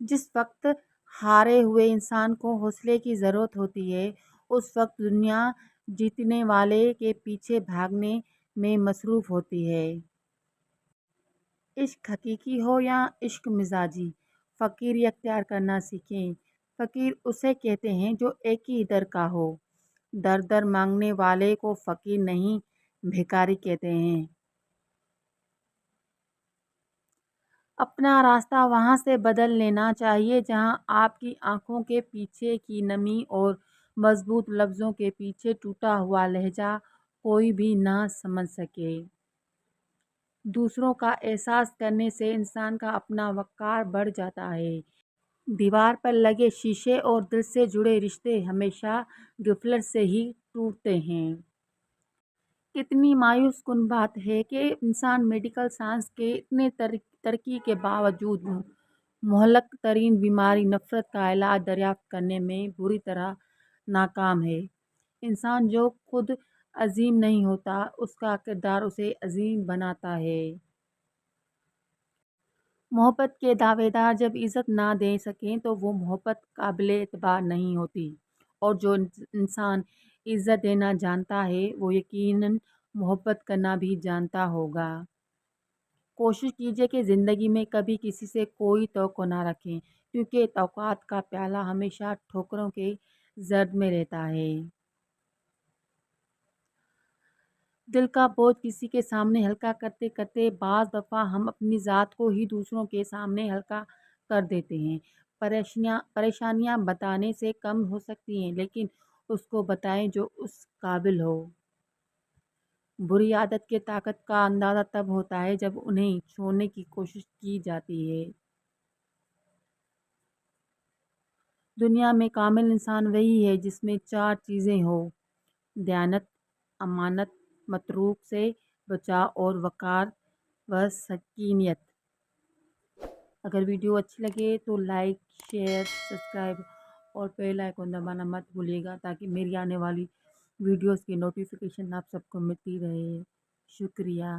جس وقت ہارے ہوئے انسان کو حوصلے کی ضرورت ہوتی ہے، اس وقت دنیا جیتنے والے کے پیچھے بھاگنے میں مصروف ہوتی ہے۔ عشق حقیقی ہو یا عشق مزاجی، فقیری اختیار کرنا سیکھیں۔ فقیر اسے کہتے ہیں جو ایک ہی در کا ہو۔ در در مانگنے والے کو فقیر نہیں، بھکاری کہتے ہیں۔ اپنا راستہ وہاں سے بدل لینا چاہیے جہاں آپ کی آنکھوں کے پیچھے کی نمی اور مضبوط لفظوں کے پیچھے ٹوٹا ہوا لہجہ کوئی بھی نہ سمجھ سکے۔ دوسروں کا احساس کرنے سے انسان کا اپنا وقار بڑھ جاتا ہے۔ دیوار پر لگے شیشے اور دل سے جڑے رشتے ہمیشہ غفلت سے ہی ٹوٹتے ہیں۔ کتنی مایوس کن بات ہے کہ انسان میڈیکل سائنس کے اتنے ترقی کے باوجود مہلک ترین بیماری نفرت کا علاج دریافت کرنے میں بری طرح ناکام ہے۔ انسان جو خود عظیم نہیں ہوتا، اس کا کردار اسے عظیم بناتا ہے۔ محبت کے دعوے دار جب عزت نہ دے سکیں تو وہ محبت قابل اعتبار نہیں ہوتی، اور جو انسان عزت دینا جانتا ہے وہ یقیناً محبت کرنا بھی جانتا ہوگا۔ کوشش کیجیے کہ زندگی میں کبھی کسی سے کوئی توقع نہ رکھیں، کیونکہ توقعات کا پیالہ ہمیشہ ٹھوکروں کے زرد میں رہتا ہے۔ دل کا بوجھ کسی کے سامنے ہلکا کرتے کرتے بعض دفعہ ہم اپنی ذات کو ہی دوسروں کے سامنے ہلکا کر دیتے ہیں۔ پریشانیاں بتانے سے کم ہو سکتی ہیں، لیکن اس کو بتائیں جو اس قابل ہو۔ بری عادت کی طاقت کا اندازہ تب ہوتا ہے جب انہیں چھوڑنے کی کوشش کی جاتی ہے۔ دنیا میں کامل انسان وہی ہے جس میں چار چیزیں ہوں: دیانت، امانت، متروک سے بچاؤ اور وقار و سکینت۔ اگر ویڈیو اچھی لگے تو لائک، شیئر، سبسکرائب اور بیل آئیکن دبانا مت بھولیے گا تاکہ میری آنے والی ویڈیوز کی نوٹیفیکیشن آپ سب کو ملتی رہے۔ شکریہ۔